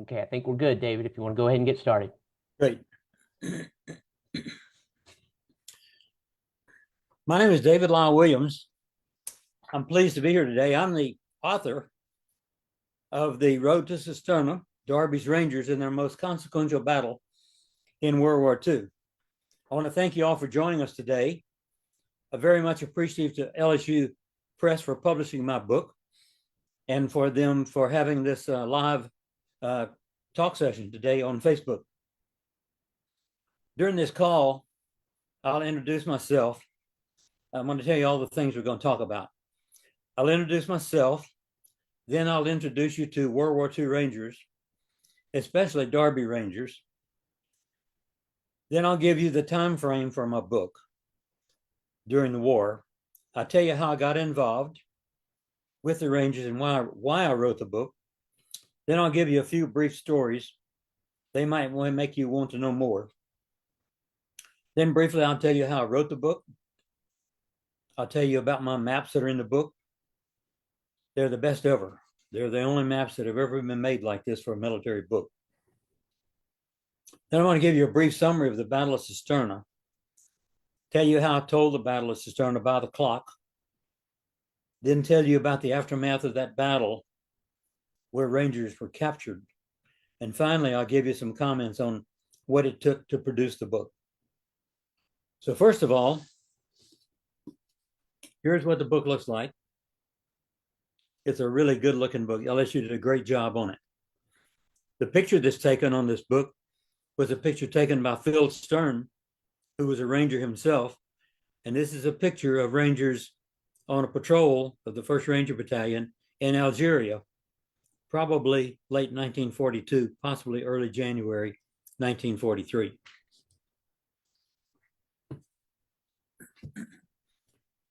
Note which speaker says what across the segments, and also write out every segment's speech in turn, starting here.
Speaker 1: Okay, I think we're good, David, if you want to go ahead and get started.
Speaker 2: Great. My name is David Lyle Williams. I'm pleased to be here today. I'm the author of The Road to Cisterna, Darby's Rangers in their most consequential battle in World War II. I want to thank you all for joining us today. I'm very much appreciative to LSU Press for publishing my book and for them for having this live talk session today on Facebook. During this call, I'll introduce myself. I'm going to tell you all the things we're going to talk about. I'll introduce myself, then I'll introduce you to World War II Rangers, especially Darby Rangers. Then I'll give you the time frame for my book during the war. I'll tell you how I got involved with the Rangers and why I wrote the book. Then I'll give you a few brief stories. They might make you want to know more. Then briefly, I'll tell you how I wrote the book. I'll tell you about my maps that are in the book. They're the best ever. They're the only maps that have ever been made like this for a military book. Then I want to give you a brief summary of the Battle of Cisterna. Tell you how I told the Battle of Cisterna by the clock. Then tell you about the aftermath of that battle where Rangers were captured. And finally, I'll give you some comments on what it took to produce the book. So first of all, here's what the book looks like. It's a really good looking book. LSU did a great job on it. The picture that's taken on this book was a picture taken by Phil Stern, who was a Ranger himself. And this is a picture of Rangers on a patrol of the 1st Ranger Battalion in Algeria, probably late 1942, possibly early January 1943.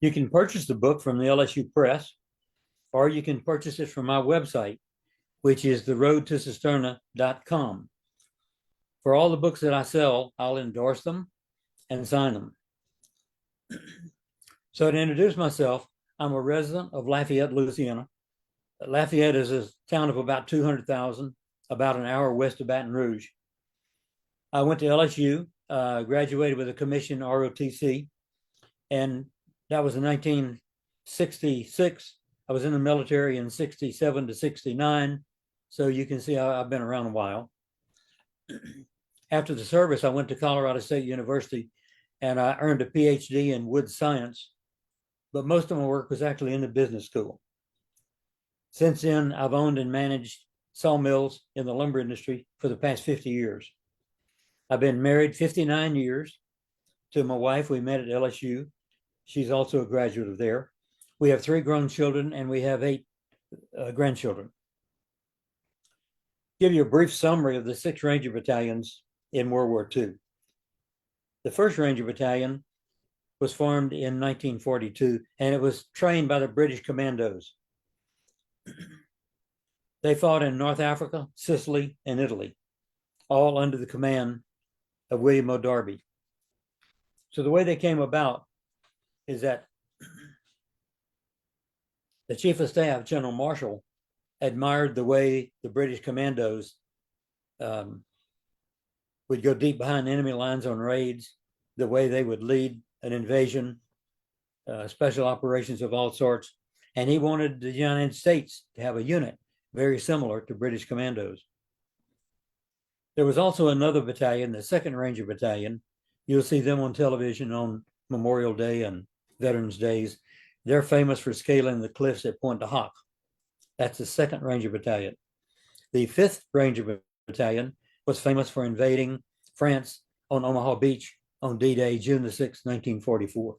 Speaker 2: You can purchase the book from the LSU Press, or you can purchase it from my website, which is theroadtocisterna.com. For all the books that I sell, I'll endorse them and sign them. So to introduce myself, I'm a resident of Lafayette, Louisiana. Lafayette is a town of about 200,000, about an hour west of Baton Rouge. I went to LSU, graduated with a commission ROTC, and that was in 1966. I was in the military in 67 to 69, so you can see I've been around a while. After the service, I went to Colorado State University, and I earned a PhD in wood science, but most of my work was actually in the business school. Since then, I've owned and managed sawmills in the lumber industry for the past 50 years. I've been married 59 years to my wife. We met at LSU. She's also a graduate of there. We have 3 grown children, and we have 8 grandchildren. Give you a brief summary of the 6 Ranger Battalions in World War II. The 1st Ranger Battalion was formed in 1942, and it was trained by the British Commandos. They fought in North Africa, Sicily, and Italy, all under the command of William O. Darby. So the way they came about is that the Chief of Staff, General Marshall, admired the way the British Commandos would go deep behind enemy lines on raids, the way they would lead an invasion, special operations of all sorts. And he wanted the United States to have a unit very similar to British Commandos. There was also another battalion, the 2nd Ranger Battalion. You'll see them on television on Memorial Day and Veterans Days. They're famous for scaling the cliffs at Pointe du Hoc. That's the 2nd Ranger Battalion. The 5th Ranger Battalion was famous for invading France on Omaha Beach on D-Day, June the 6th, 1944.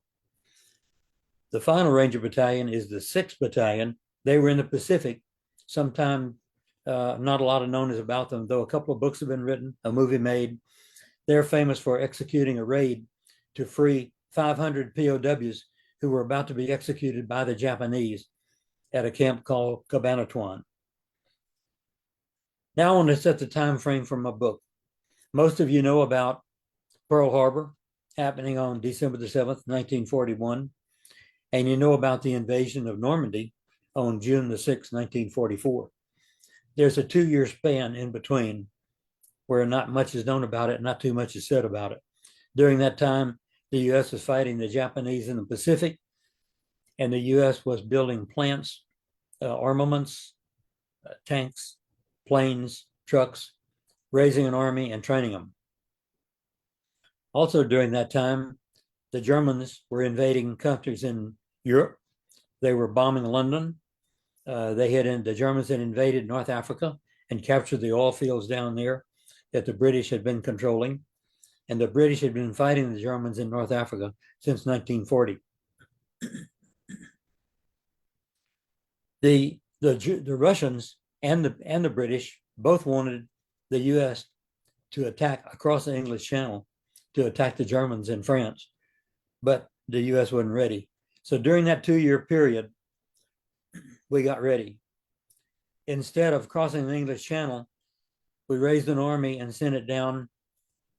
Speaker 2: The final Ranger Battalion is the 6th Battalion. They were in the Pacific. Sometime not a lot of known is about them, though a couple of books have been written, a movie made. They're famous for executing a raid to free 500 POWs who were about to be executed by the Japanese at a camp called Cabanatuan. Now I want to set the time frame for my book. Most of you know about Pearl Harbor happening on December the 7th, 1941. And you know about the invasion of Normandy on June the 6th, 1944. there's a 2-year span in between where not much is known about it, not too much is said about it. During that time, the U.S. was fighting the Japanese in the Pacific, and the U.S. was building plants, armaments, tanks, planes, trucks, raising an army and training them. Also during that time, the Germans were invading countries in Europe. They were bombing London. The Germans had invaded North Africa and captured the oil fields down there that the British had been controlling. And the British had been fighting the Germans in North Africa since 1940. The Russians and the British both wanted the U.S. to attack across the English Channel to attack the Germans in France, but the U.S. wasn't ready. So during that 2-year period, we got ready. Instead of crossing the English Channel, we raised an army and sent it down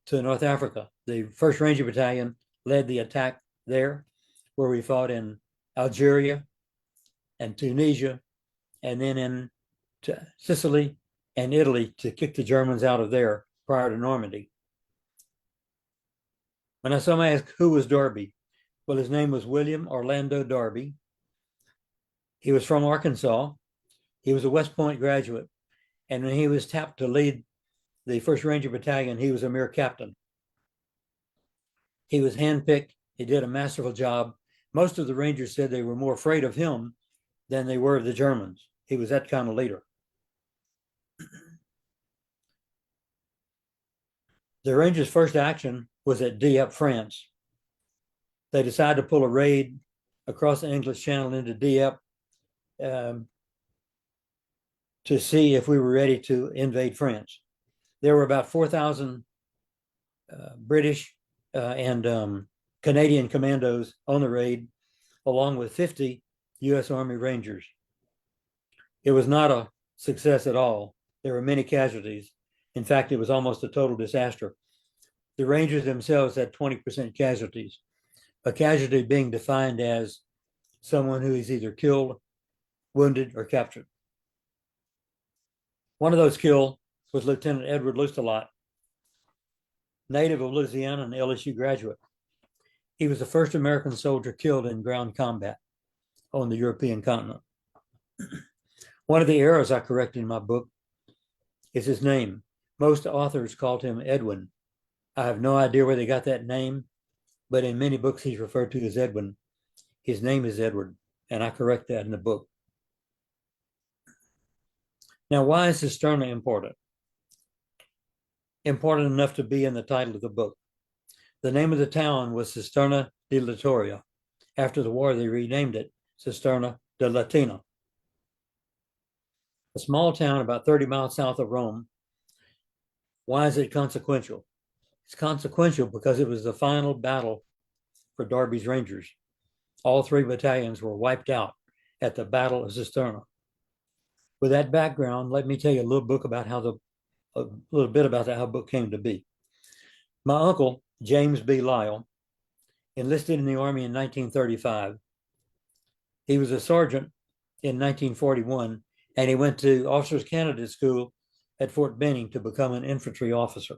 Speaker 2: to North Africa. The 1st Ranger Battalion led the attack there, where we fought in Algeria and Tunisia, and then in Sicily and Italy to kick the Germans out of there prior to Normandy. When somebody asked who was Darby, well, his name was William Orlando Darby. He was from Arkansas. He was a West Point graduate. And when he was tapped to lead the 1st Ranger Battalion, he was a mere captain. He was handpicked. He did a masterful job. Most of the Rangers said they were more afraid of him than they were of the Germans. He was that kind of leader. The Rangers' first action was at Dieppe, France. They decided to pull a raid across the English Channel into Dieppe to see if we were ready to invade France. There were about 4,000 British and Canadian commandos on the raid, along with 50 U.S. Army Rangers. It was not a success at all. There were many casualties. In fact, it was almost a total disaster. The Rangers themselves had 20% casualties, a casualty being defined as someone who is either killed, wounded, or captured. One of those killed was Lieutenant Edward Lucelot, native of Louisiana and LSU graduate. He was the first American soldier killed in ground combat on the European continent. One of the errors I corrected in my book is his name. Most authors called him Edwin. I have no idea where they got that name, but in many books he's referred to as Edwin. His name is Edward, and I correct that in the book. Now, why is Cisterna important? Important enough to be in the title of the book. The name of the town was Cisterna di Littoria. After the war, they renamed it Cisterna de Latina. A small town about 30 miles south of Rome. Why is it consequential? It's consequential because it was the final battle for Darby's Rangers. All 3 battalions were wiped out at the Battle of Cisterna. With that background, let me tell you a little bit about how the book came to be. My uncle, James B. Lyle, enlisted in the Army in 1935. He was a sergeant in 1941, and he went to Officers Candidate School at Fort Benning to become an infantry officer.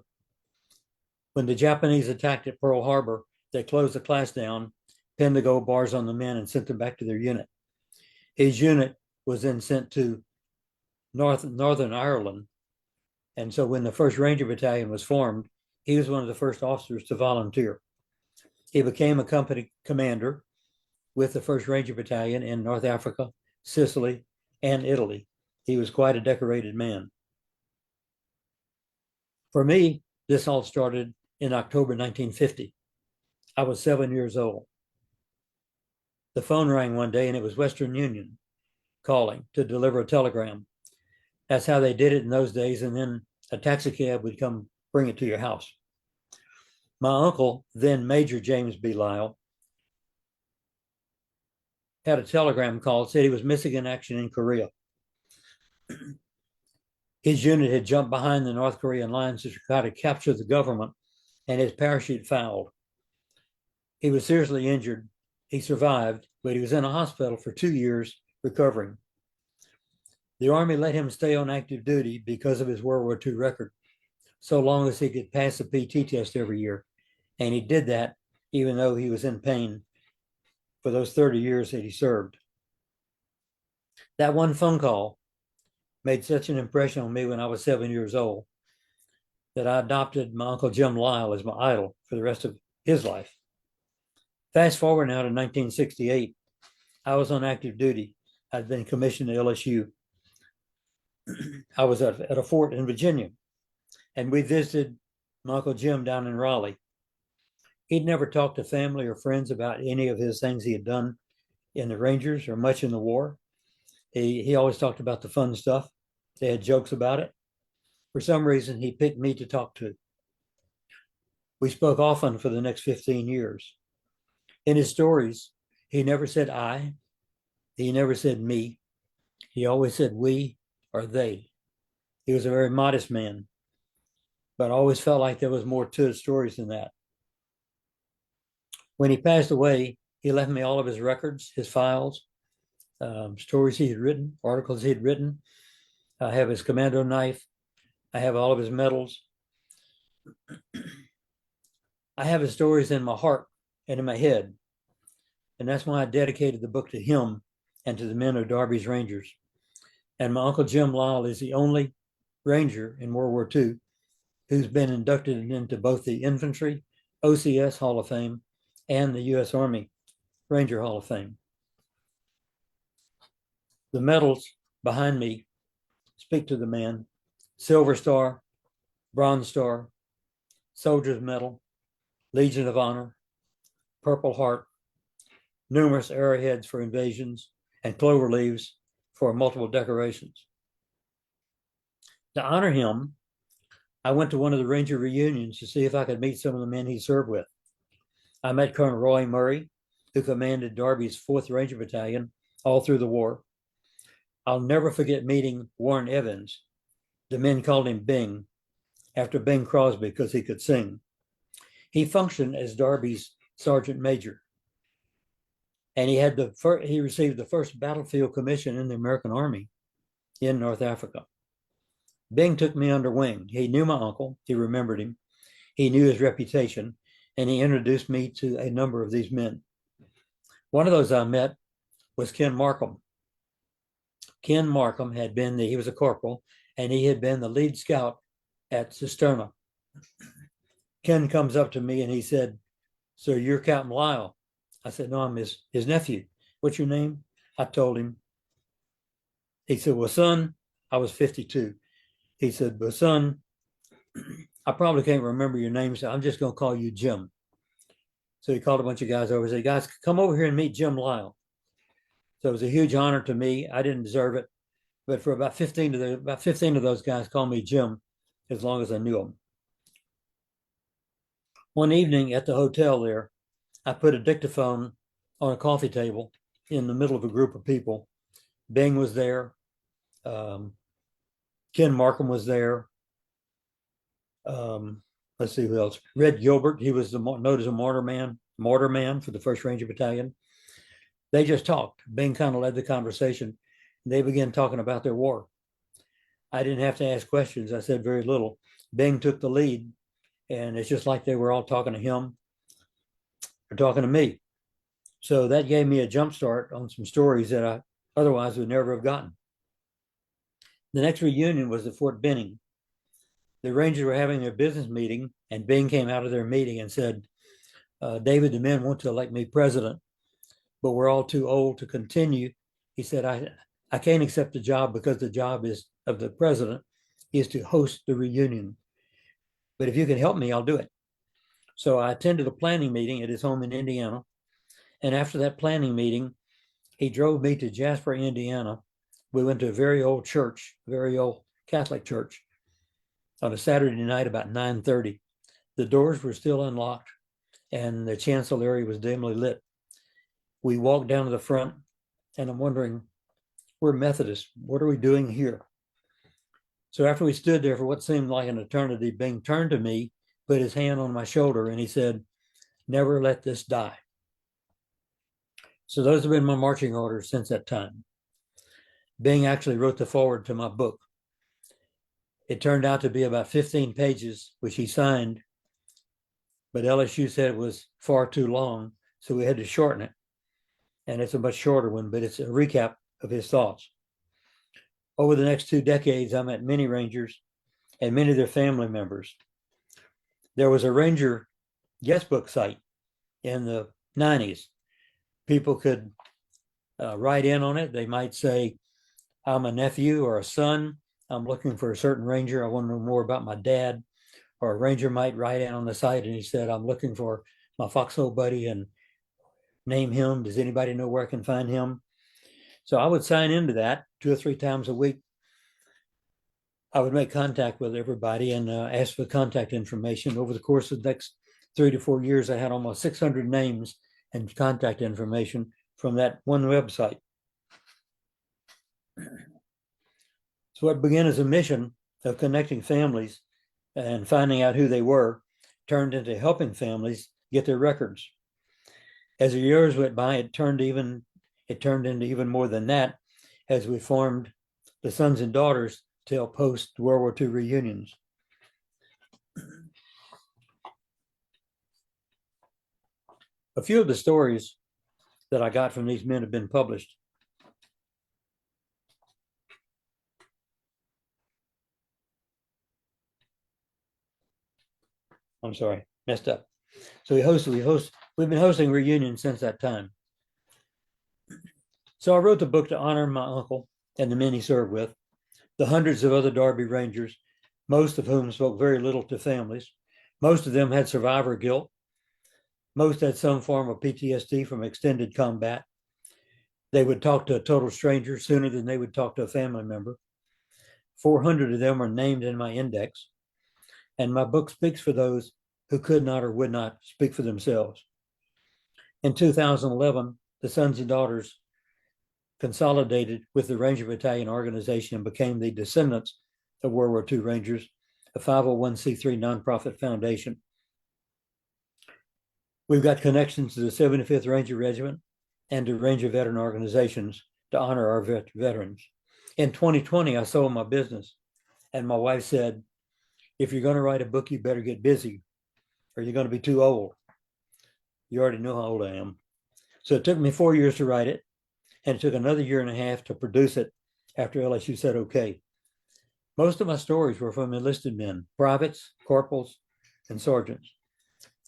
Speaker 2: When the Japanese attacked at Pearl Harbor, they closed the class down, pinned the gold bars on the men, and sent them back to their unit. His unit was then sent to Northern Ireland. And so when the 1st Ranger Battalion was formed, he was one of the first officers to volunteer. He became a company commander with the 1st Ranger Battalion in North Africa, Sicily, and Italy. He was quite a decorated man. For me, this all started in October 1950. I was 7 years old. The phone rang one day and it was Western Union calling to deliver a telegram. That's how they did it in those days. And then a taxi cab would come bring it to your house. My uncle, then Major James B. Lyle, had a telegram call, said he was missing in action in Korea. His unit had jumped behind the North Korean lines to try to capture the government, and his parachute fouled. He was seriously injured. He survived, but he was in a hospital for 2 years recovering. The Army let him stay on active duty because of his World War II record, so long as he could pass the PT test every year. And he did that even though he was in pain for those 30 years that he served. That one phone call made such an impression on me when I was 7 years old that I adopted my Uncle Jim Lyle as my idol for the rest of his life. Fast forward now to 1968. I was on active duty. I'd been commissioned to LSU. I was at a fort in Virginia, and we visited my Uncle Jim down in Raleigh. He'd never talked to family or friends about any of his things he had done in the Rangers or much in the war. He always talked about the fun stuff. They had jokes about it. For some reason, he picked me to talk to. We spoke often for the next 15 years. In his stories, he never said I. He never said me. He always said we or they. He was a very modest man, but I always felt like there was more to his stories than that. When he passed away, he left me all of his records, his files, stories he had written, articles he had written. I have his commando knife. I have all of his medals. I have his stories in my heart and in my head. And that's why I dedicated the book to him and to the men of Darby's Rangers. And my Uncle Jim Lyle is the only Ranger in World War II who's been inducted into both the Infantry OCS Hall of Fame and the U.S. Army Ranger Hall of Fame. The medals behind me speak to the man: Silver Star, Bronze Star, Soldier's Medal, Legion of Honor, Purple Heart, numerous arrowheads for invasions, and clover leaves for multiple decorations. To honor him, I went to one of the Ranger reunions to see if I could meet some of the men he served with. I met Colonel Roy Murray, who commanded Darby's 4th Ranger Battalion all through the war. I'll never forget meeting Warren Evans. The men called him Bing, after Bing Crosby, because he could sing. He functioned as Darby's sergeant major, and he received the first battlefield commission in the American Army in North Africa. Bing took me under wing. He knew my uncle. He remembered him. He knew his reputation, and he introduced me to a number of these men. One of those I met was Ken Markham. Ken Markham he was a corporal, and he had been the lead scout at Cisterna. Ken comes up to me and he said, "So you're Captain Lyle?" I said, "No, I'm his nephew." "What's your name?" I told him. He said, "Well, son," I was 52. He said, "Well, son, I probably can't remember your name, so I'm just going to call you Jim." So he called a bunch of guys over and said, "Guys, come over here and meet Jim Lyle." So it was a huge honor to me. I didn't deserve it, but for about 15 of those guys called me Jim as long as I knew them. One evening at the hotel there, I put a dictaphone on a coffee table in the middle of a group of people. Bing was there. Ken Markham was there. Let's see who else. Red Gilbert, he was known as a mortar man for the 1st Ranger Battalion. They just talked. Bing kind of led the conversation. They began talking about their war. I didn't have to ask questions. I said very little. Bing took the lead, and it's just like they were all talking to him or talking to me. So that gave me a jump start on some stories that I otherwise would never have gotten. The next reunion was at Fort Benning. The Rangers were having their business meeting, and Bing came out of their meeting and said, "David, the men want to elect me president, but we're all too old to continue." He said, I can't accept the job because the job of the president is to host the reunion. But if you can help me, I'll do it." So I attended a planning meeting at his home in Indiana. And after that planning meeting, he drove me to Jasper, Indiana. We went to a very old church, very old Catholic church, on a Saturday night about 9:30. The doors were still unlocked, and the chancel area was dimly lit. We walked down to the front, and I'm wondering, we're Methodists. What are we doing here? So after we stood there for what seemed like an eternity, Bing turned to me, put his hand on my shoulder, and he said, "Never let this die." So those have been my marching orders since that time. Bing actually wrote the foreword to my book. It turned out to be about 15 pages, which he signed, but LSU said it was far too long, so we had to shorten it. And it's a much shorter one, but it's a recap of his thoughts. Over the next 2 decades, I met many Rangers and many of their family members. There was a Ranger guest book site in the 90s. People could write in on it. They might say, I'm a nephew or a son. I'm looking for a certain Ranger. I want to know more about my dad. Or a Ranger might write in on the site and he said, I'm looking for my foxhole buddy and name him. Does anybody know where I can find him? So I would sign into that 2 or 3 times a week. I would make contact with everybody and ask for contact information. Over the course of the next 3 to 4 years, I had almost 600 names and contact information from that one website. So it began as a mission of connecting families and finding out who they were, turned into helping families get their records. As the years went by, it turned into even more than that as we formed the Sons and Daughters to help host World War II reunions. A few of the stories that I got from these men have been published. I'm sorry, messed up. So we've been hosting reunions since that time. So I wrote the book to honor my uncle and the men he served with, the hundreds of other Darby Rangers, most of whom spoke very little to families. Most of them had survivor guilt. Most had some form of PTSD from extended combat. They would talk to a total stranger sooner than they would talk to a family member. 400 of them are named in my index. And my book speaks for those who could not or would not speak for themselves. In 2011, the Sons and Daughters consolidated with the Ranger Battalion organization and became the descendants of World War II Rangers, a 501c3 nonprofit foundation. We've got connections to the 75th Ranger Regiment and to Ranger veteran organizations to honor our veterans. In 2020, I sold my business, and my wife said, if you're going to write a book, you better get busy, or you're going to be too old. You already know how old I am. So it took me 4 years to write it, and it took another 1.5 years to produce it after LSU said okay. Most of my stories were from enlisted men, privates, corporals, and sergeants.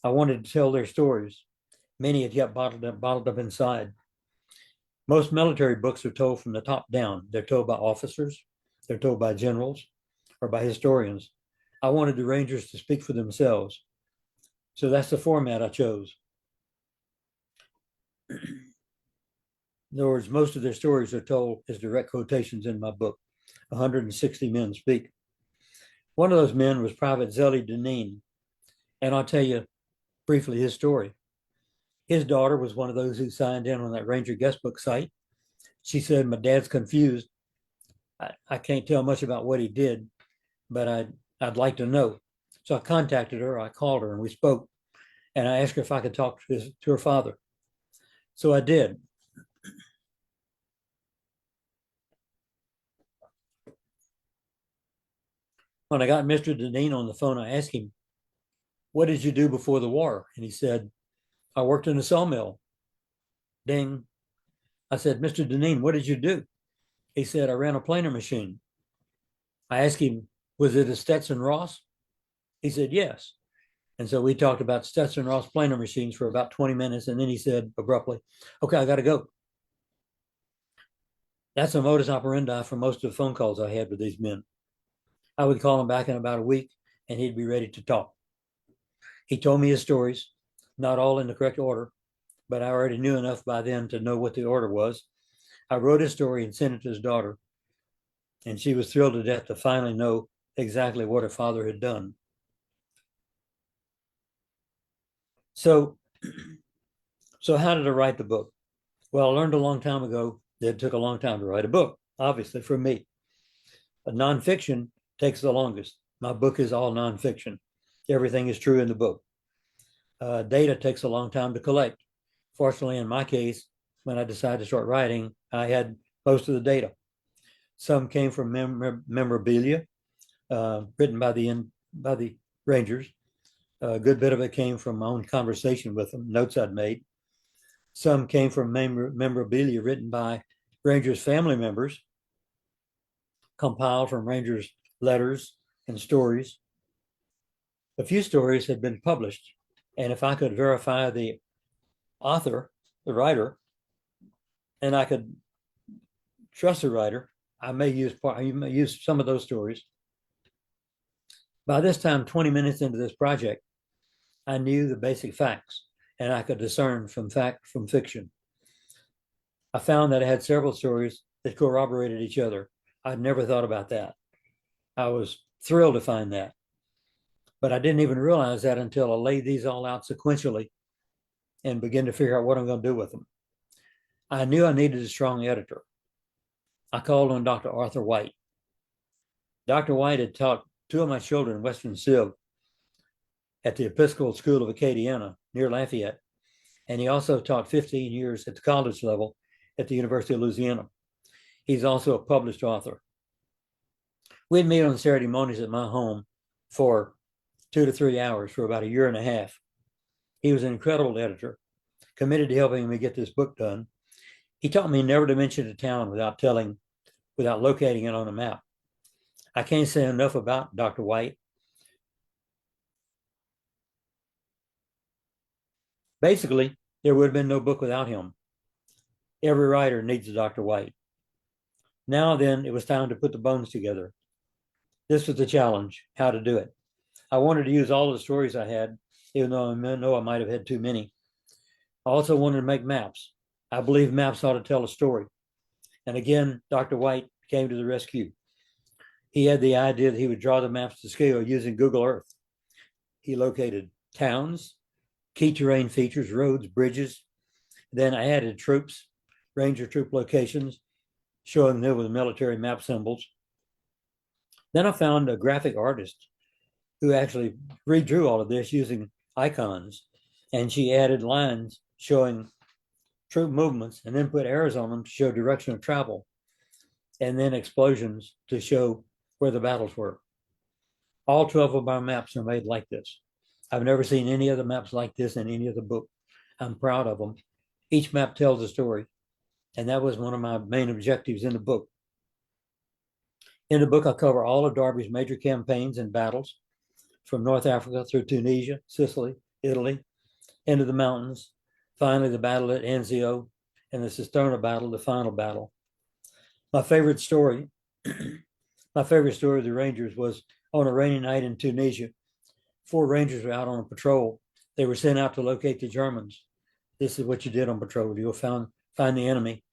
Speaker 2: I wanted to tell their stories. Many had yet bottled up inside. Most military books are told from the top down. They're told by officers, they're told by generals, or by historians. I wanted the Rangers to speak for themselves. So that's the format I chose. In other words, most of their stories are told as direct quotations in my book. 160 men speak. One of those men was Private Zelly Deneen, and I'll tell you briefly his story. His daughter was one of those who signed in on that Ranger guest book site. She said, my dad's confused. I can't tell much about what he did, but I'd like to know. So I contacted her, I called her, and we spoke, and I asked her if I could talk to her father. So I did. When I got Mr. Deneen on the phone, I asked him, what did you do before the war? And he said, I worked in a sawmill. Ding. I said, Mr. Deneen, what did you do? He said, I ran a planer machine. I asked him, was it a Stetson Ross? He said, yes. And so we talked about Stetson Ross planer machines for about 20 minutes. And then he said abruptly, okay, I got to go. That's a modus operandi for most of the phone calls I had with these men. I would call him back in about a week and he'd be ready to talk. He told me his stories, not all in the correct order, but I already knew enough by then to know what the order was. I wrote his story and sent it to his daughter, and she was thrilled to death to finally know exactly what her father had done. So how did I write the book? Well, I learned a long time ago that it took a long time to write a book, obviously for me. But nonfiction takes the longest. My book is all nonfiction. Everything is true in the book. Data takes a long time to collect. Fortunately, in my case, when I decided to start writing, I had most of the data. Some came from memorabilia written by the Rangers. A good bit of it came from my own conversation with them, notes I'd made. Some came from memorabilia written by Rangers family members, compiled from Rangers letters and stories. A few stories had been published, and if I could verify the author, the writer, and I could trust the writer, I may use some of those stories. By this time, 20 minutes into this project, I knew the basic facts, and I could discern from fact from fiction. I found that I had several stories that corroborated each other. I'd never thought about that. I was thrilled to find that. But I didn't even realize that until I laid these all out sequentially and began to figure out what I'm going to do with them. I knew I needed a strong editor. I called on Dr. Arthur White. Dr. White had taught two of my children Western Civ at the Episcopal School of Acadiana near Lafayette, and he also taught 15 years at the college level at the University of Louisiana. He's also a published author. We'd meet on Saturday mornings at my home for 2 to 3 hours for about a year and a half. He was an incredible editor, committed to helping me get this book done. He taught me never to mention a town without locating it on a map. I can't say enough about Dr. White. Basically, there would have been no book without him. Every writer needs a Dr. White. Now then, it was time to put the bones together. This was the challenge, how to do it. I wanted to use all the stories I had, even though I know I might have had too many. I also wanted to make maps. I believe maps ought to tell a story. And again, Dr. White came to the rescue. He had the idea that he would draw the maps to scale using Google Earth. He located towns, key terrain features, roads, bridges. Then I added troops, Ranger troop locations, showing them with military map symbols. Then I found a graphic artist who actually redrew all of this using icons, and she added lines showing troop movements and then put arrows on them to show direction of travel, and then explosions to show where the battles were. All 12 of our maps are made like this. I've never seen any other maps like this in any other book. I'm proud of them. Each map tells a story, and that was one of my main objectives in the book. In the book, I cover all of Darby's major campaigns and battles, from North Africa through Tunisia, Sicily, Italy, into the mountains, finally the battle at Anzio, and the Cisterna battle, the final battle. My favorite story of the Rangers was on a rainy night in Tunisia. 4 Rangers were out on a patrol. They were sent out to locate the Germans. This is what you did on patrol. You'll find the enemy.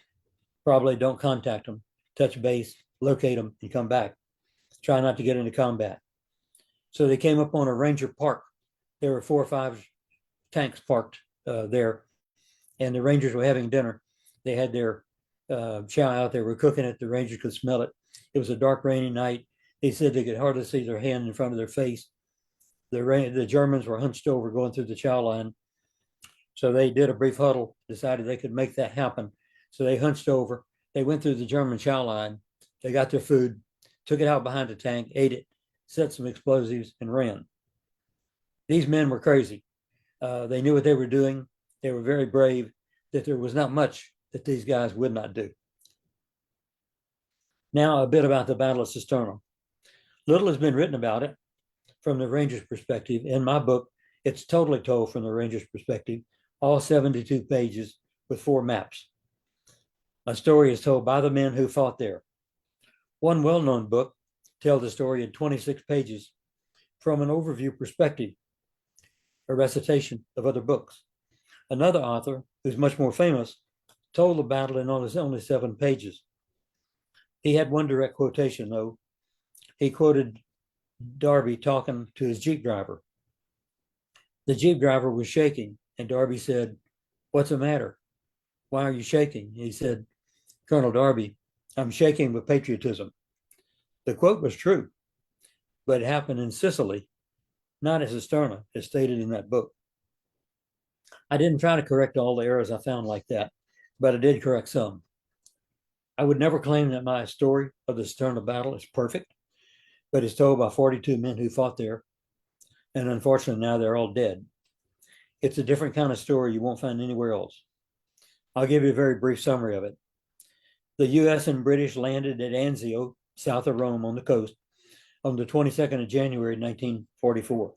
Speaker 2: Probably don't contact them. Touch base, locate them, and come back. Try not to get into combat. So they came up on a Ranger park. There were 4 or 5 tanks parked there, and the Rangers were having dinner. They had their chow out there. Were cooking it. The Rangers could smell it. It was a dark, rainy night. They said they could hardly see their hand in front of their face. The Germans were hunched over going through the chow line. So they did a brief huddle, decided they could make that happen. So they hunched over. They went through the German chow line. They got their food, took it out behind the tank, ate it, set some explosives, and ran. These men were crazy. They knew what they were doing. They were very brave, that there was not much that these guys would not do. Now, a bit about the Battle of Cisterna. Little has been written about it from the Rangers' perspective. In my book, it's totally told from the Rangers' perspective, all 72 pages with 4 maps. My story is told by the men who fought there. One well-known book tells the story in 26 pages from an overview perspective, a recitation of other books. Another author, who's much more famous, told the battle in only 7 pages. He had one direct quotation, though. He quoted Darby talking to his Jeep driver. The Jeep driver was shaking, and Darby said, "What's the matter? Why are you shaking?" He said, "Colonel Darby, I'm shaking with patriotism." The quote was true, but it happened in Sicily, not at Cisterna, as stated in that book. I didn't try to correct all the errors I found like that, but I did correct some. I would never claim that my story of the Cisterna battle is perfect, but it's told by 42 men who fought there. And unfortunately, now they're all dead. It's a different kind of story you won't find anywhere else. I'll give you a very brief summary of it. The US and British landed at Anzio, south of Rome on the coast, on the 22nd of January, 1944.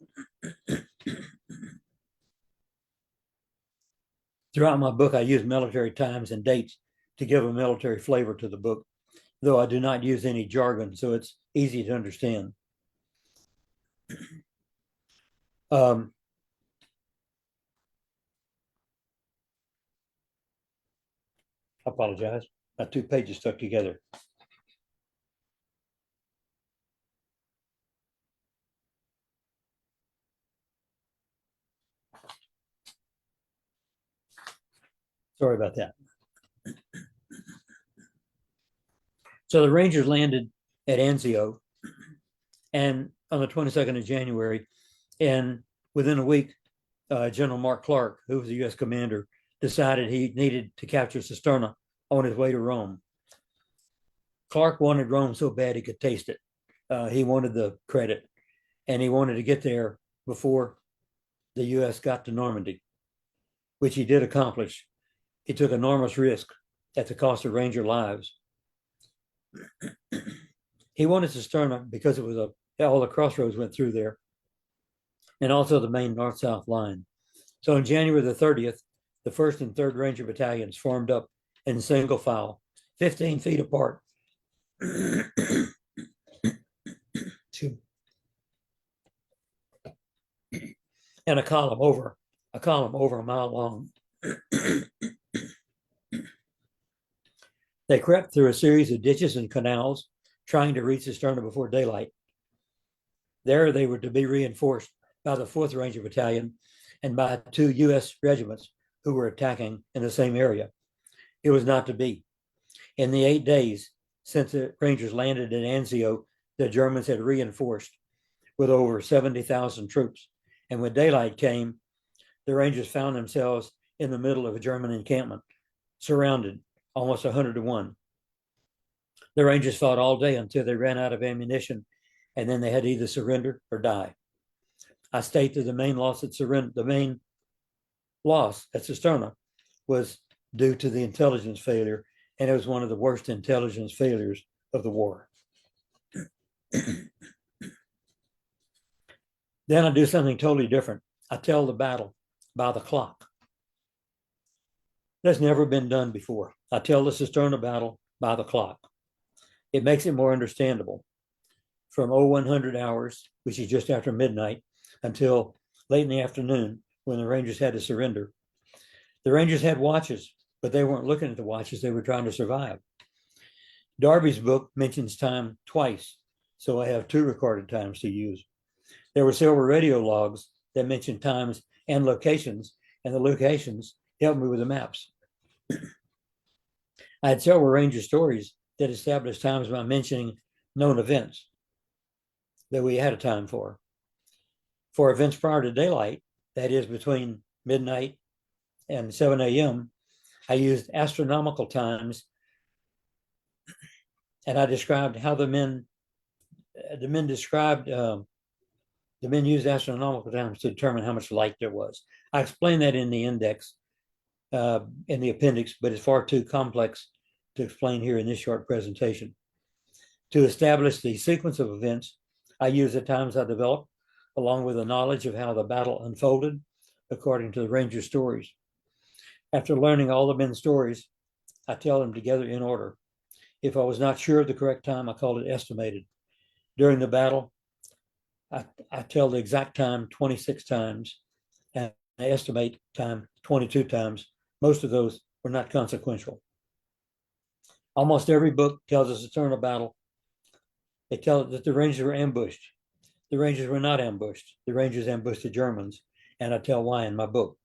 Speaker 2: Throughout my book, I use military times and dates to give a military flavor to the book, though I do not use any jargon, so it's easy to understand. I apologize. My two pages stuck together. Sorry about that. So the Rangers landed at Anzio and on the 22nd of January, and within a week, General Mark Clark, who was the U.S. commander, decided he needed to capture Cisterna on his way to Rome. Clark wanted Rome so bad he could taste it. He wanted the credit, and he wanted to get there before the U.S. got to Normandy, which he did accomplish. He took enormous risk at the cost of Ranger lives. He wanted Cisterna because it was all the crossroads went through there, and also the main north-south line. So on January the 30th, the 1st and 3rd Ranger Battalions formed up in single file, 15 feet apart. And a column over a mile long. They crept through a series of ditches and canals, trying to reach Cisterna before daylight. There they were to be reinforced by the 4th Ranger Battalion and by 2 U.S. regiments who were attacking in the same area. It was not to be. In the 8 days since the Rangers landed in Anzio, the Germans had reinforced with over 70,000 troops. And when daylight came, the Rangers found themselves in the middle of a German encampment, surrounded, almost 100 to 1. The Rangers fought all day until they ran out of ammunition, and then they had to either surrender or die. I state that the main loss at Cisterna was due to the intelligence failure, and it was one of the worst intelligence failures of the war. Then I do something totally different. I tell the battle by the clock. That's never been done before. I tell the Cisterna battle by the clock. It makes it more understandable. From 0100 hours, which is just after midnight, until late in the afternoon when the Rangers had to surrender. The Rangers had watches, but they weren't looking at the watches. They were trying to survive. Darby's book mentions time twice, so I have 2 recorded times to use. There were several radio logs that mentioned times and locations, and the locations helped me with the maps. I had several Ranger stories that established times by mentioning known events that we had a time for. For events prior to daylight, that is between midnight and 7 a.m., I used astronomical times, and I described how the men used astronomical times to determine how much light there was. I explained that in the index, in the appendix, but it's far too complex to explain here in this short presentation. To establish the sequence of events, I use the times I developed, along with the knowledge of how the battle unfolded, according to the Ranger stories. After learning all the men's stories, I tell them together in order. If I was not sure of the correct time, I called it estimated. During the battle, I tell the exact time 26 times, and I estimate time 22 times. Most of those were not consequential. Almost every book tells us a Cisterna battle. They tell it that the Rangers were ambushed. The Rangers were not ambushed. The Rangers ambushed the Germans, and I tell why in my book.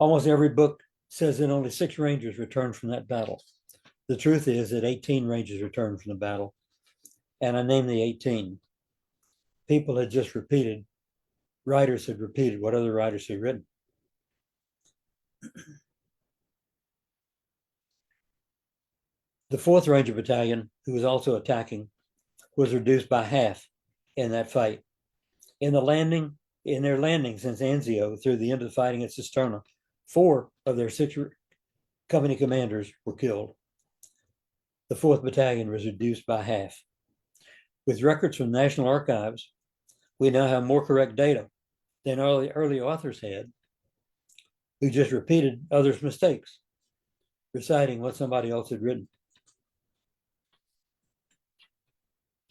Speaker 2: Almost every book says that only 6 Rangers returned from that battle. The truth is that 18 Rangers returned from the battle, and I named the 18. People had just repeated, writers had repeated what other writers had written. The 4th Ranger Battalion, who was also attacking, was reduced by half in that fight. In their landing since Anzio through the end of the fighting at Cisterna, 4 of their 6 company commanders were killed. The 4th Battalion was reduced by half. With records from National Archives, we now have more correct data than early authors had, who just repeated others' mistakes, reciting what somebody else had written.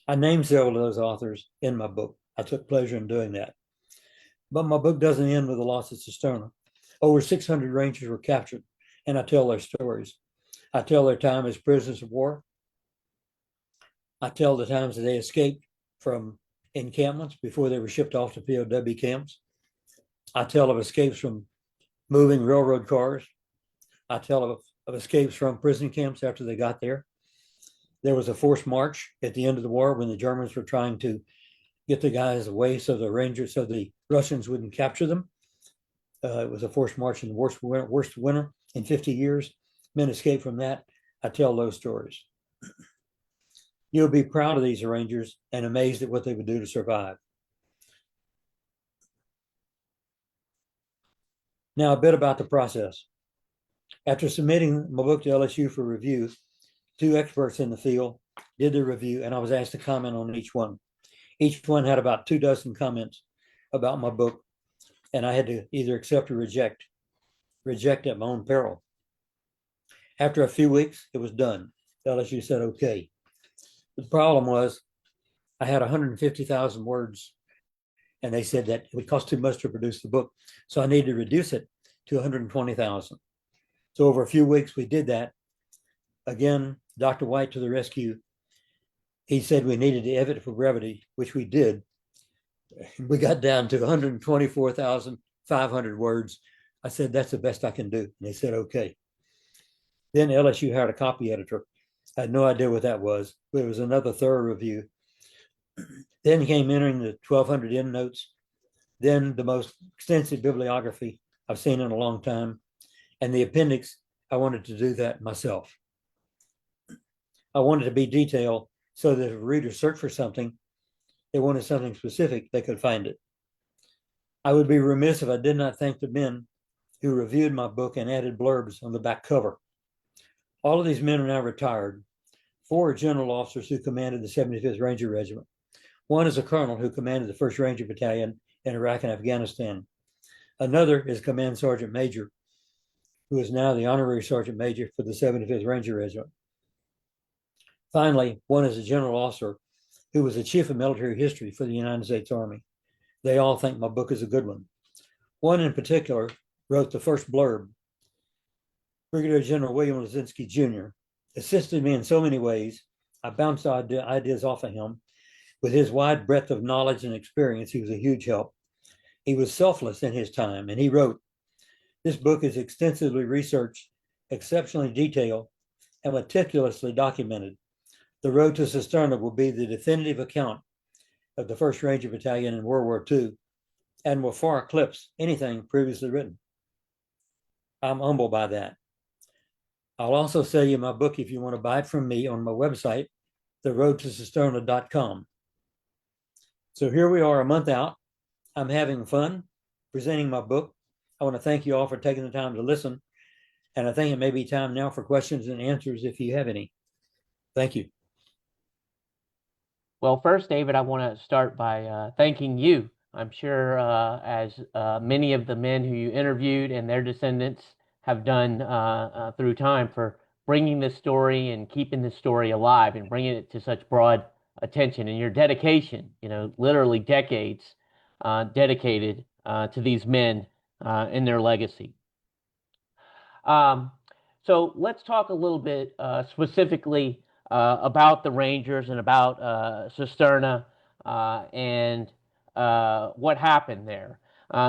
Speaker 2: I named several of those authors in my book. I took pleasure in doing that. But my book doesn't end with the loss of Cisterna. Over 600 Rangers were captured, and I tell their stories. I tell their time as prisoners of war. I tell the times that they escaped from encampments before they were shipped off to POW camps. I tell of escapes from moving railroad cars. I tell of escapes from prison camps after they got there. There was a forced march at the end of the war when the Germans were trying to get the guys away so the Russians wouldn't capture them. It was a forced march in the worst winter in 50 years. Men escaped from that. I tell those stories. You'll be proud of these Rangers and amazed at what they would do to survive. Now, a bit about the process. After submitting my book to LSU for review, 2 experts in the field did the review, and I was asked to comment on each one. Each one had about 2 dozen comments about my book, and I had to either accept or reject at my own peril. After a few weeks, it was done. LSU said, okay. The problem was I had 150,000 words, and they said that it would cost too much to produce the book. So I needed to reduce it to 120,000. So over a few weeks, we did that. Again, Dr. White to the rescue. He said we needed to edit for brevity, which we did. We got down to 124,500 words. I said, that's the best I can do. And they said, okay. Then LSU hired a copy editor. I had no idea what that was, but it was another thorough review. Then came entering the 1,200 endnotes, then the most extensive bibliography I've seen in a long time, and the appendix. I wanted to do that myself. I wanted to be detailed so that if readers search for something, they wanted something specific, they could find it. I would be remiss if I did not thank the men who reviewed my book and added blurbs on the back cover. All of these men are now retired. 4 are general officers who commanded the 75th Ranger Regiment. 1 is a colonel who commanded the 1st Ranger Battalion in Iraq and Afghanistan. Another is Command Sergeant Major, who is now the Honorary Sergeant Major for the 75th Ranger Regiment. Finally, 1 is a general officer who was the Chief of Military History for the United States Army. They all think my book is a good one. 1 in particular wrote the first blurb. Brigadier General William Lazinski Jr. assisted me in so many ways. I bounced ideas off of him. With his wide breadth of knowledge and experience, he was a huge help. He was selfless in his time, and he wrote, this book is extensively researched, exceptionally detailed, and meticulously documented. The road to Cisterna will be the definitive account of the 1st Ranger Battalion in World War II and will far eclipse anything previously written. I'm humbled by that. I'll also sell you my book if you want to buy it from me on my website, theroadtocisterna.com. So here we are a month out. I'm having fun presenting my book. I want to thank you all for taking the time to listen. And I think it may be time now for questions and answers if you have any. Thank you.
Speaker 1: Well, first, David, I want to start by thanking you. I'm sure as many of the men who you interviewed and their descendants have done through time for bringing this story and keeping this story alive and bringing it to such broad attention, and your dedication, literally decades dedicated to these men and their legacy. So let's talk a little bit specifically about the Rangers and about Cisterna and what happened there.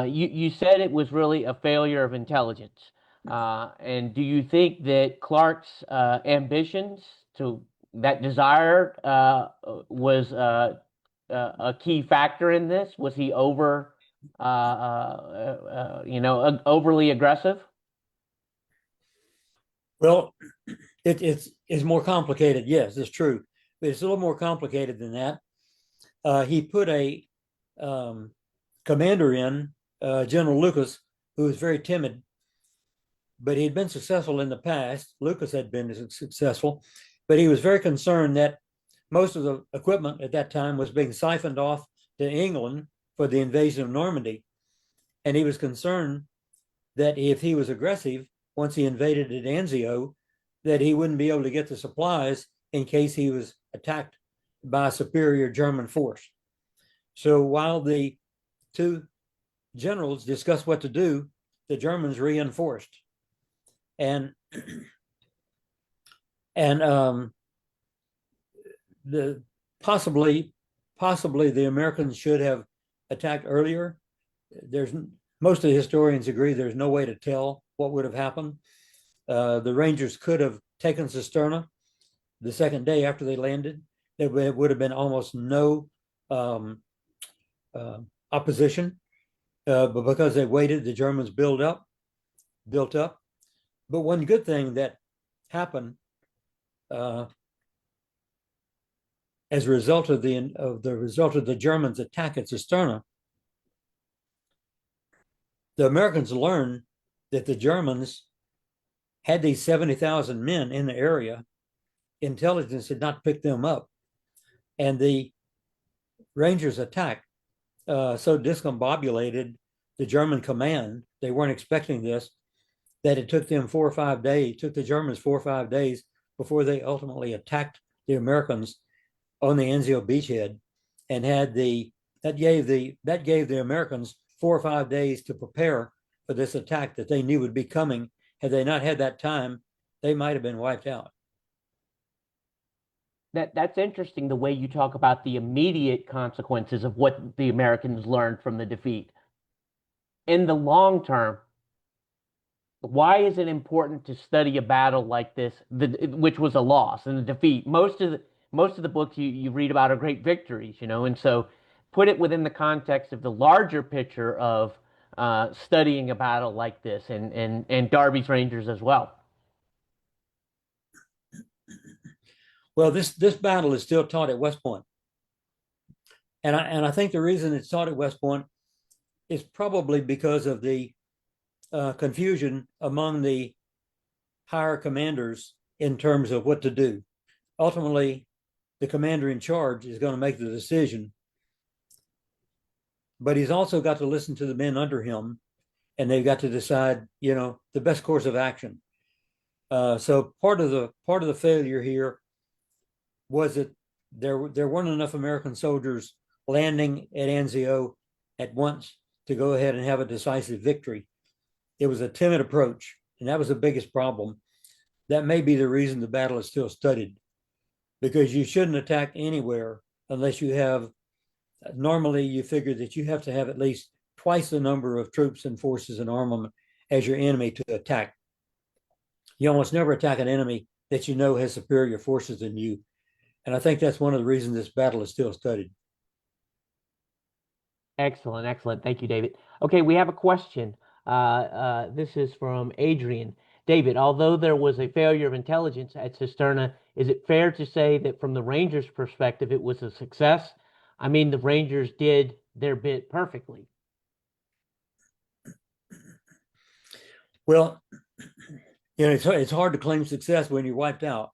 Speaker 1: You said it was really a failure of intelligence. And do you think that Clark's ambitions that desire was a key factor in this? Was he overly aggressive?
Speaker 2: Well, It's more complicated. Yes, it's true, but it's a little more complicated than that. He put a commander in, General Lucas, who was very timid, but he'd been successful in the past. Lucas had been successful, but he was very concerned that most of the equipment at that time was being siphoned off to England for the invasion of Normandy. And he was concerned that if he was aggressive, once he invaded at Anzio, that he wouldn't be able to get the supplies in case he was attacked by a superior German force. So while the two generals discussed what to do, the Germans reinforced. And the possibly the Americans should have attacked earlier. There's most of the historians agree there's no way to tell what would have happened. The Rangers could have taken Cisterna the second day after they landed. There would have been almost no opposition, but because they waited, the Germans built up. But one good thing that happened as a result of the Germans' attack at Cisterna, the Americans learned that the Germans had these 70,000 men in the area. Intelligence had not picked them up, and the Rangers' attack so discombobulated the German command. They weren't expecting this, that it took them 4 or 5 days. It took the Germans 4 or 5 days before they ultimately attacked the Americans on the Anzio beachhead, and that gave the Americans 4 or 5 days to prepare for this attack that they knew would be coming. Had they not had that time, they might have been wiped out.
Speaker 1: That's interesting, the way you talk about the immediate consequences of what the Americans learned from the defeat. In the long term, why is it important to study a battle like this, which was a loss and a defeat? Most of the books you read about are great victories, and so put it within the context of the larger picture of studying a battle like this and Darby's Rangers as well.
Speaker 2: Well, this battle is still taught at West Point, and I think the reason it's taught at West Point is probably because of the confusion among the higher commanders in terms of what to do. Ultimately, the commander in charge is going to make the decision, but he's also got to listen to the men under him, and they've got to decide, the best course of action. So part of the failure here was that there weren't enough American soldiers landing at Anzio at once to go ahead and have a decisive victory. It was a timid approach, and that was the biggest problem. That may be the reason the battle is still studied, because you shouldn't attack anywhere unless you have, normally you figure that you have to have at least twice the number of troops and forces and armament as your enemy to attack. You almost never attack an enemy that you know has superior forces than you. And I think that's one of the reasons this battle is still studied.
Speaker 1: Excellent, excellent. Thank you, David. Okay, we have a question. This is from Adrian. David, although there was a failure of intelligence at Cisterna, is it fair to say that from the Rangers' perspective, it was a success? I mean, the Rangers did their bit perfectly.
Speaker 2: Well, it's hard to claim success when you're wiped out.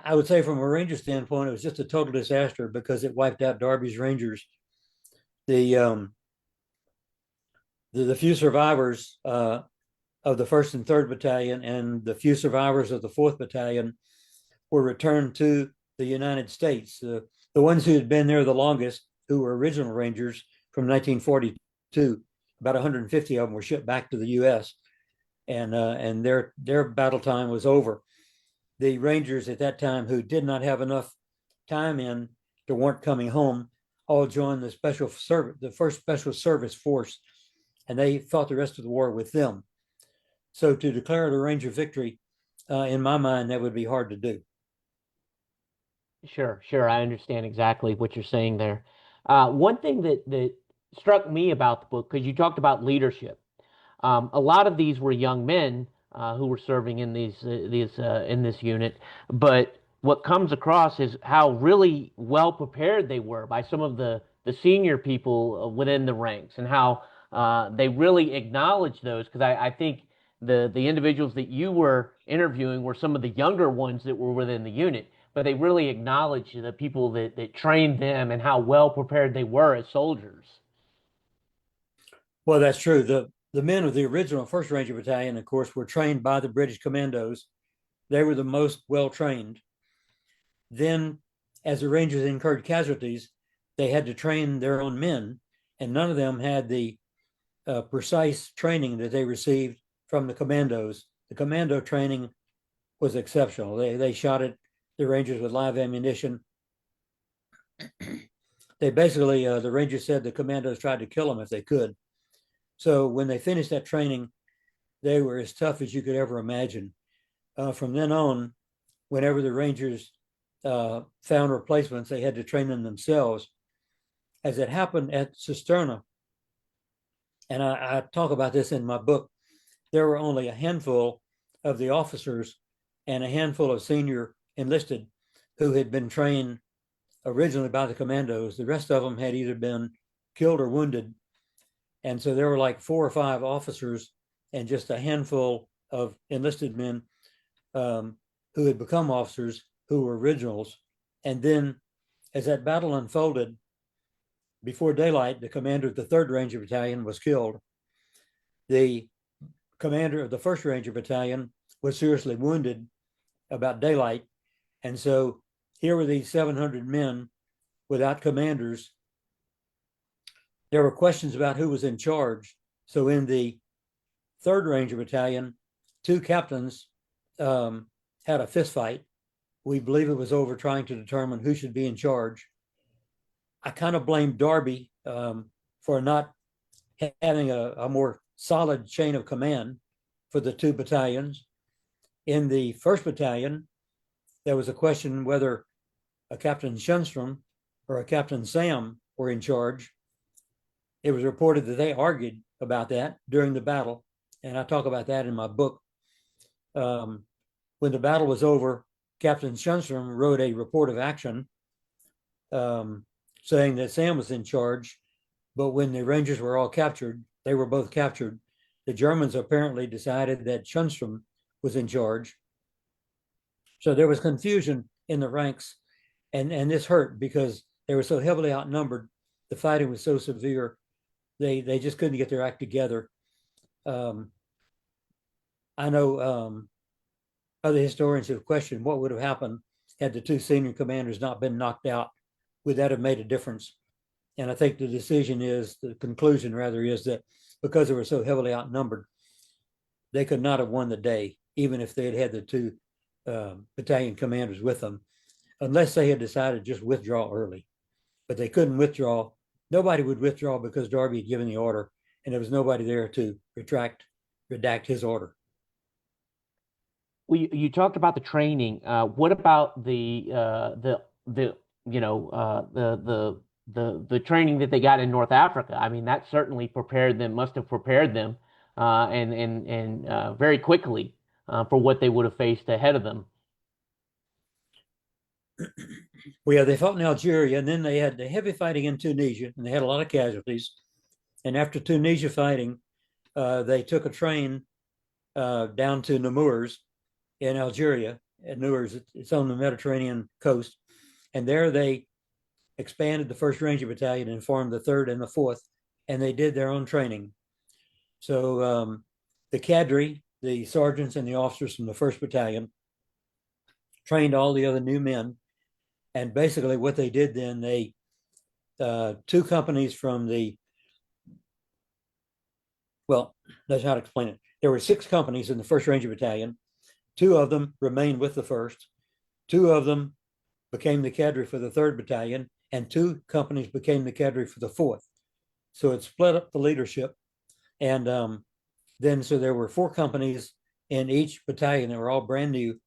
Speaker 2: I would say from a Ranger standpoint, it was just a total disaster because it wiped out Darby's Rangers. The few survivors of the 1st and 3rd Battalion and the few survivors of the 4th Battalion were returned to the United States. The ones who had been there the longest, who were original Rangers from 1942, about 150 of them were shipped back to the U.S. and their battle time was over. The Rangers at that time, who did not have enough time in, to weren't coming home, all joined the first Special Service Force, and they fought the rest of the war with them. So to declare it a Ranger victory, in my mind, that would be hard to do.
Speaker 1: Sure. I understand exactly what you're saying there. One thing that struck me about the book, because you talked about leadership, a lot of these were young men who were serving in these in this unit. But what comes across is how really well prepared they were by some of the senior people within the ranks, and how they really acknowledge those. Because I think the individuals that you were interviewing were some of the younger ones that were within the unit, but they really acknowledge the people that trained them and how well prepared they were as soldiers.
Speaker 2: Well, that's true. The men of the original First Ranger Battalion, of course, were trained by the British commandos. They were the most well trained. Then, as the Rangers incurred casualties, they had to train their own men, and none of them had the precise training that they received from the commandos. The commando training was exceptional. They shot at the Rangers with live ammunition. They basically, the Rangers said the commandos tried to kill them if they could. So when they finished that training, they were as tough as you could ever imagine. From then on, whenever the Rangers found replacements, they had to train them themselves. As it happened at Cisterna, and I talk about this in my book, there were only a handful of the officers and a handful of senior enlisted who had been trained originally by the commandos. The rest of them had either been killed or wounded. And so there were like 4 or 5 officers and just a handful of enlisted men who had become officers who were originals. And then as that battle unfolded, before daylight, the commander of the 3rd Ranger Battalion was killed. The commander of the 1st Ranger Battalion was seriously wounded about daylight. And so here were these 700 men without commanders. There were questions about who was in charge. So in the 3rd Ranger Battalion, 2 captains had a fist fight. We believe it was over trying to determine who should be in charge. I kind of blame Darby for not having a more solid chain of command for the 2 battalions. In the 1st Battalion, there was a question whether a Captain Schunstrom or a Captain Sam were in charge. It was reported that they argued about that during the battle, and I talk about that in my book. When the battle was over, Captain Schunstrom wrote a report of action saying that Sam was in charge, but when the Rangers were all captured, they were both captured. The Germans apparently decided that Schunstrom was in charge. So there was confusion in the ranks, and this hurt because they were so heavily outnumbered. The fighting was so severe, they just couldn't get their act together. I know other historians have questioned what would have happened had the 2 senior commanders not been knocked out. Would that have made a difference? And I think the conclusion rather, is that because they were so heavily outnumbered, they could not have won the day, even if they had had the 2 battalion commanders with them, unless they had decided to just withdraw early. But they couldn't withdraw. Nobody would withdraw because Darby had given the order, and there was nobody there to redact his order.
Speaker 1: Well, you talked about the training. What about the the training that they got in North Africa? I mean, that certainly prepared them, must have prepared them, and very quickly for what they would have faced ahead of them.
Speaker 2: Well, yeah, they fought in Algeria, and then they had the heavy fighting in Tunisia, and they had a lot of casualties. And after Tunisia fighting, they took a train down to Nemours in Algeria. At Nemours, it's on the Mediterranean coast. And there they expanded the 1st Ranger Battalion and formed the 3rd and the 4th, and they did their own training. So the cadre, the sergeants and the officers from the 1st Battalion, trained all the other new men. And basically what they did then, they 2 companies from that's how to explain it. There were 6 companies in the 1st Ranger Battalion. 2 of them remained with the 1st. 2 of them became the cadre for the 3rd Battalion, and 2 companies became the cadre for the 4th. So it split up the leadership. And then so there were 4 companies in each battalion that were all brand new.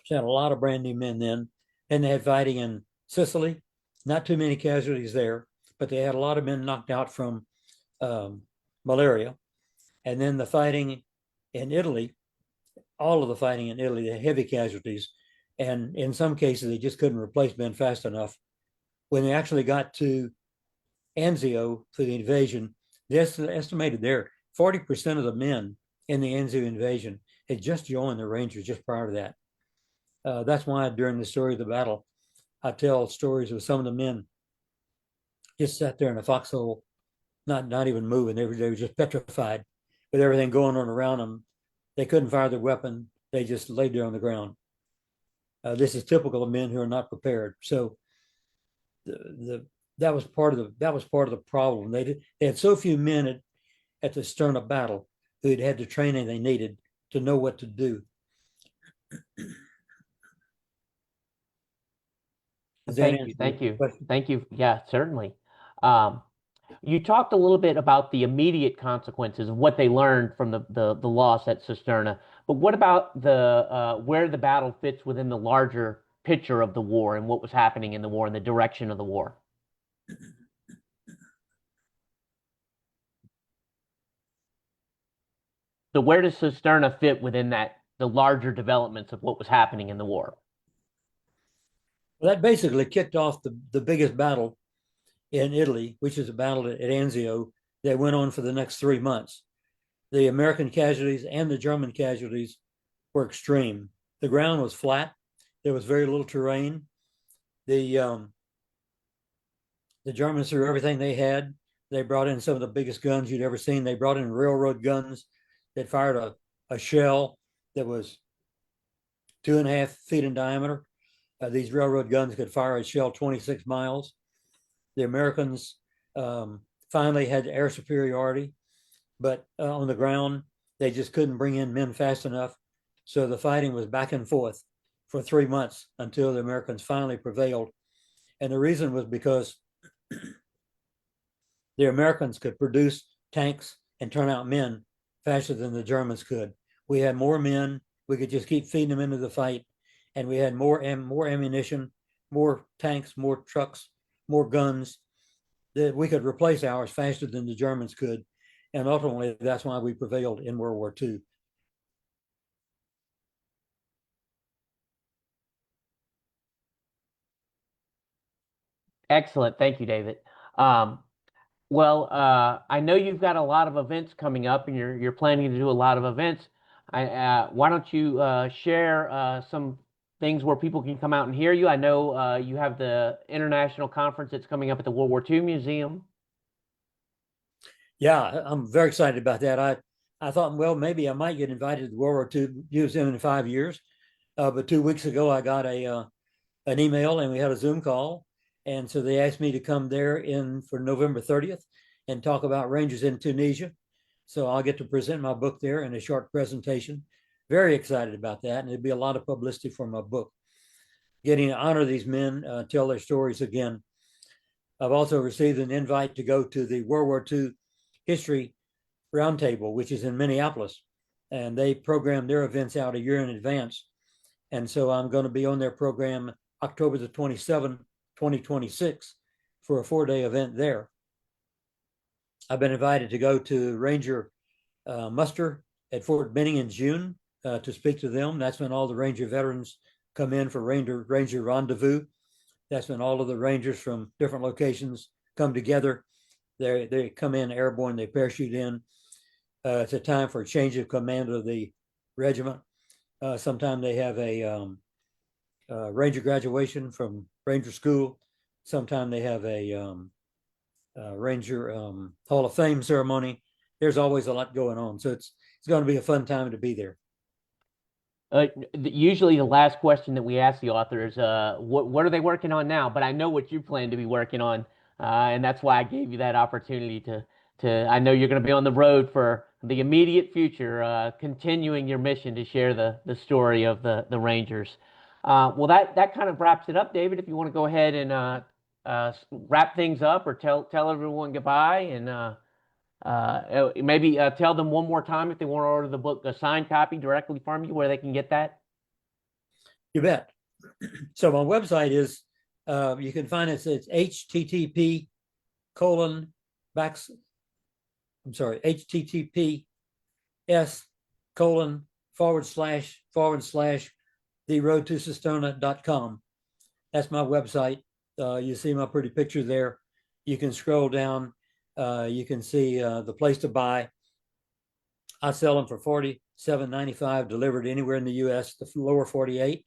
Speaker 2: So had a lot of brand new men then. And they had fighting in Sicily, not too many casualties there, but they had a lot of men knocked out from malaria. And then the fighting In Italy, all of the fighting in Italy, the heavy casualties, and in some cases they just couldn't replace men fast enough. When they actually got to Anzio for the invasion, they estimated there 40% of the men in the Anzio invasion had just joined the Rangers just prior to that. That's why during the story of the battle, I tell stories of some of the men just sat there in a foxhole, not even moving. They were just petrified with everything going on around them. They couldn't fire their weapon. They just laid there on the ground. This is typical of men who are not prepared. So that was part of the problem. They had so few men at the Cisterna battle who had had the training they needed to know what to do.
Speaker 1: Thank you. Yeah, certainly. Um, you talked a little bit about the immediate consequences of what they learned from the loss at Cisterna, but what about the where the battle fits within the larger picture of the war and what was happening in the war and the direction of the war? So where does Cisterna fit within the larger developments of what was happening in the war?
Speaker 2: Well, that basically kicked off the biggest battle in Italy, which is a battle at Anzio that went on for the next 3 months. The American casualties and the German casualties were extreme. The ground was flat. There was very little terrain. The Germans threw everything they had. They brought in some of the biggest guns you'd ever seen. They brought in railroad guns that fired a shell that was 2.5 feet in diameter. These railroad guns could fire a shell 26 miles. The Americans finally had air superiority, but on the ground, they just couldn't bring in men fast enough. So the fighting was back and forth for 3 months until the Americans finally prevailed. And the reason was because the Americans could produce tanks and turn out men faster than the Germans could. We had more men. We could just keep feeding them into the fight. And we had more ammunition, more tanks, more trucks, more guns that we could replace ours faster than the Germans could. And ultimately, that's why we prevailed in World War II.
Speaker 1: Excellent. Thank you, David. Um, I know you've got a lot of events coming up, and you're planning to do a lot of events. Why don't you share some things where people can come out and hear you? I know you have the international conference that's coming up at the World War II Museum.
Speaker 2: Yeah, I'm very excited about that. I thought, well, maybe I might get invited to the World War II Museum in 5 years. But 2 weeks ago, I got an email and we had a Zoom call. And so they asked me to come there for November 30th and talk about Rangers in Tunisia. So I'll get to present my book there in a short presentation. Very excited about that. And it'd be a lot of publicity for my book. Getting to honor these men, tell their stories again. I've also received an invite to go to the World War II History Roundtable, which is in Minneapolis. And they program their events out a year in advance. And so I'm going to be on their program October the 27th, 2026 for a 4-day event there. I've been invited to go to Ranger muster at Fort Benning in June to speak to them. That's when all the Ranger veterans come in for Ranger Rendezvous. That's when all of the Rangers from different locations come together. They come in airborne, they parachute in. It's a time for a change of command of the regiment. Sometimes they have a Ranger graduation from Ranger School. Sometimes they have a Ranger Hall of Fame ceremony. There's always a lot going on. So it's going to be a fun time to be there.
Speaker 1: Usually the last question that we ask the author is, what are they working on now? But I know what you plan to be working on, and that's why I gave you that opportunity I know you're going to be on the road for the immediate future, continuing your mission to share the story of the Rangers. That kind of wraps it up, David. If you want to go ahead and wrap things up or tell everyone goodbye and maybe tell them one more time if they want to order the book, a signed copy directly from you, where they can get that.
Speaker 2: You bet. So my website is, you can find it, it's http colon https colon forward slash the road to Cisterna.com. That's my website. You see my pretty picture there. You can scroll down. You can see the place to buy. I sell them for $47.95 delivered anywhere in the U.S., the lower 48.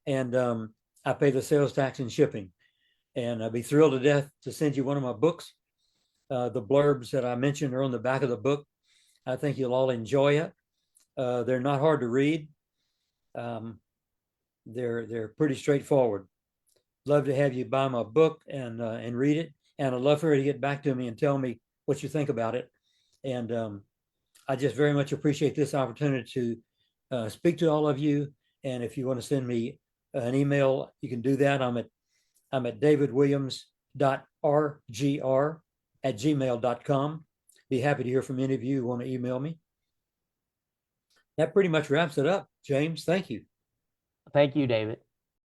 Speaker 2: And I pay the sales tax and shipping. And I'd be thrilled to death to send you one of my books. The blurbs that I mentioned are on the back of the book. I think you'll all enjoy it. They're not hard to read. They're pretty straightforward. Love to have you buy my book and read it. And I'd love for you to get back to me and tell me what you think about it. And I just very much appreciate this opportunity to speak to all of you. And if you want to send me an email, you can do that. I'm at davidwilliams.rgr@gmail.com. Be happy to hear from any of you who want to email me. That pretty much wraps it up. James, thank you.
Speaker 1: Thank you, David.